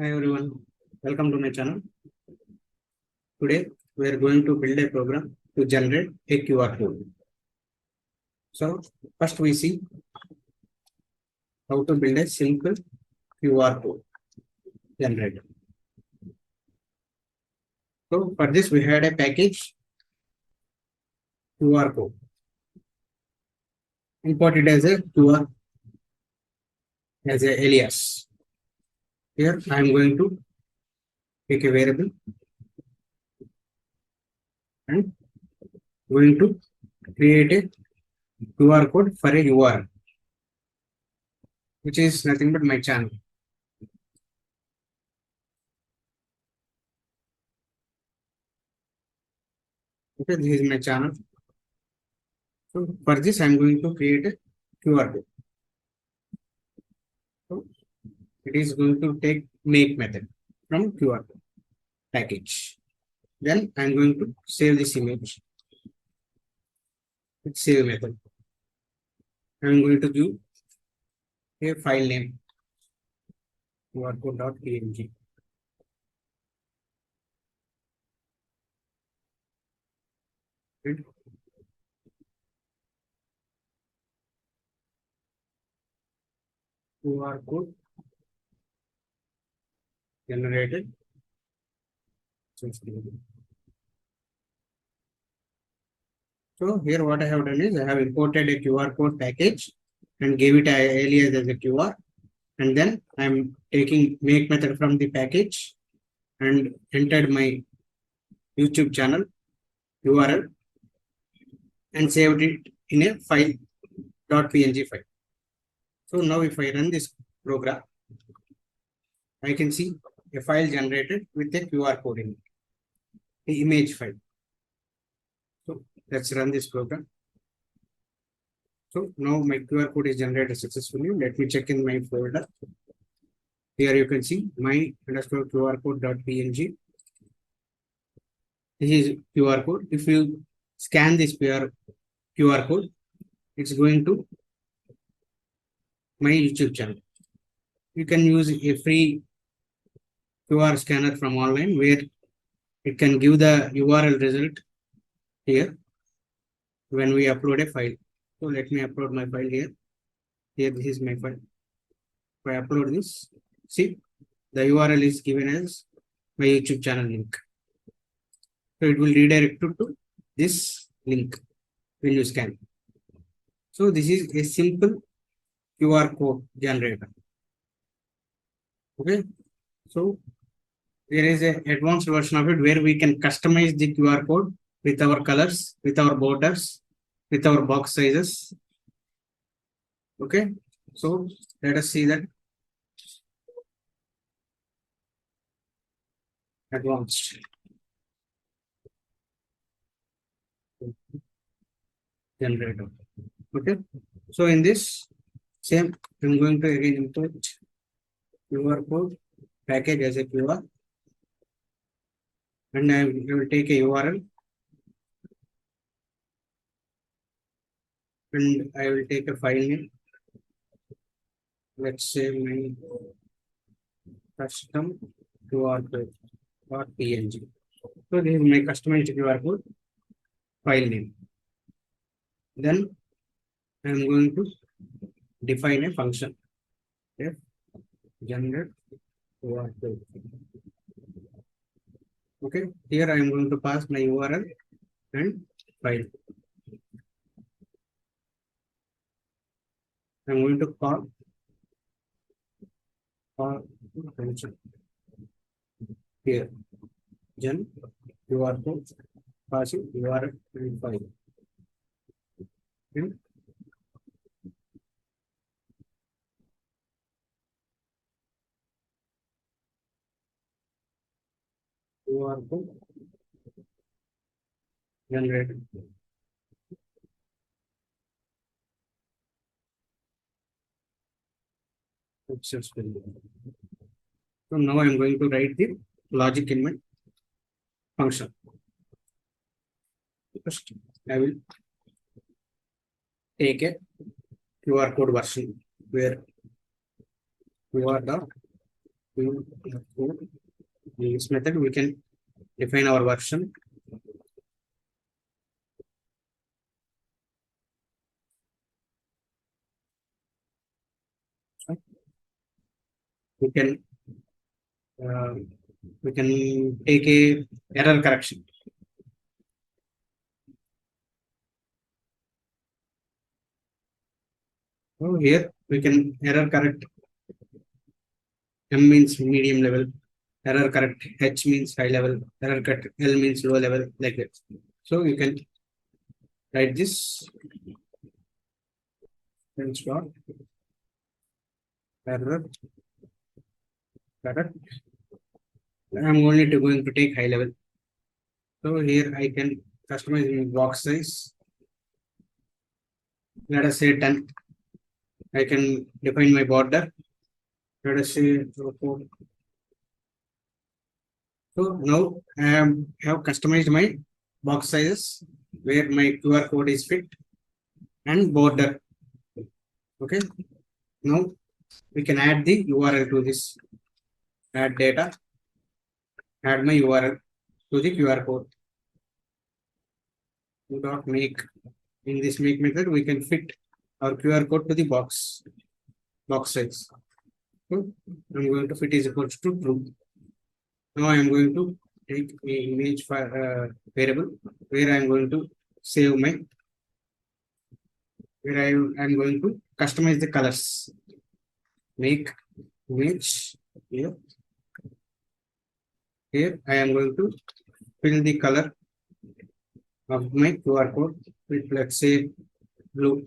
Hi everyone, welcome to my channel. Today we are going to build a program to generate a QR code. So first we see how to build a simple QR code generator. So for this we had a package QR code. Import it as a QR as a alias. Here I am going to take a variable and going to create a QR code for a URL, which is nothing but my channel. Okay, this is my channel. So for this, I'm going to create a QR code. So it is going to take make method from QR code package. Then I'm going to save this image with save method. I'm going to give a file name QRcode.png. QR code generated. So here what I have done is I have imported a QR code package and gave it an alias as a QR, and then I'm taking make method from the package and entered my YouTube channel URL and saved it in a file .png file. So now if I run this program, I can see a file generated with a QR code in it, the image file. So let's run this program. So now my QR code is generated successfully. Let me check in my folder. Here you can see my underscore QR code.png. This is QR code. If you scan this QR code, it's going to my YouTube channel. You can use a free QR scanner from online where it can give the URL result here when we upload a file. So let me upload my file here. Here, this is my file. If I upload this, see the URL is given as my YouTube channel link. So it will redirect you to this link when you scan. So this is a simple QR code generator. Okay. So there is an advanced version of it where we can customize the QR code with our colors, with our borders, with our box sizes. Okay. So let us see that advanced generator. Okay. So in this same, I'm going to again import QR code package as a QR, and I will take a URL and I will take a file name. Let's say my custom QR code.png. So this is my customized QR code file name. Then I am going to define a function. Okay. Generate QR code. Okay. Here I am going to pass my URL and file. I am going to call function here. Gen QR code passing URL and file. Okay. QR code generated. Successfully. So now I am going to write the logic in my function. First, I will take a QR code version where QR dot In this method, we can define our version. We can uh, take a error correction. So here we can error correct. M means medium level, error correct H means high level, error correct L means low level, like that. So you can write this and start error correct. I'm only going to take high level. So here I can customize my box size. Let us say 10. I can define my border. Let us say 4. So now have customized my box sizes where my QR code is fit and border. Okay. Now we can add the URL to this. Add data. Add my URL to the QR code. Dot make. In this make method, we can fit our QR code to the box size. So I'm going to fit is equals to true. Now I am going to take a image variable where I am going to save my where I am going to customize the colors. Make image here. Here I am going to fill the color of my QR code with, let's say, blue,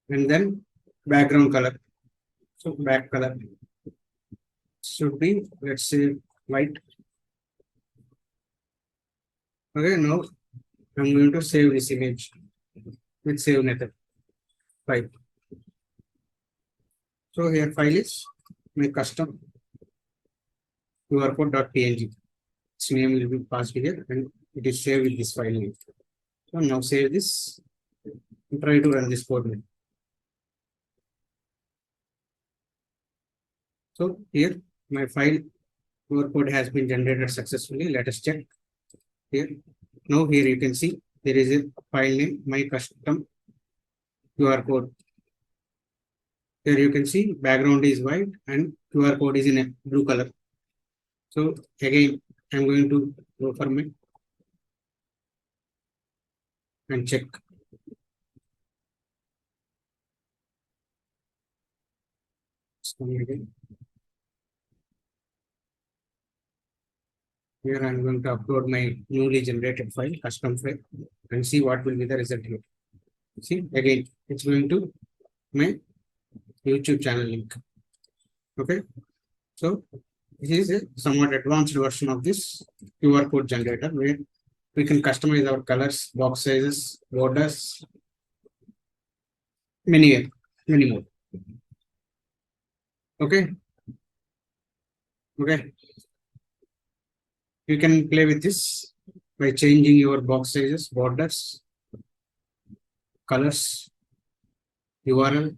and then background color. So back color should be, let's say, white. Okay, now I'm going to save this image with save method. File. So here file is my custom QRCode.png. Its name will be passed here and it is saved with this file name. So now save this and try to run this code. So here my file QRCode has been generated successfully. Let us check here. Now here you can see there is a file name, my custom QRCode. Here you can see background is white and QR code is in a blue color. So again, I'm going to go for my and check. Again. Here I'm going to upload my newly generated file, custom file, and see what will be the result here. See, again, it's going to my YouTube channel link. Okay. So this is a somewhat advanced version of this QR code generator where we can customize our colors, box sizes, borders, many more. Okay. Okay. You can play with this by changing your box sizes, borders, colors, URL.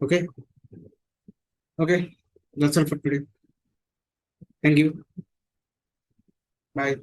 Okay. Okay. That's all for today. Thank you. Bye.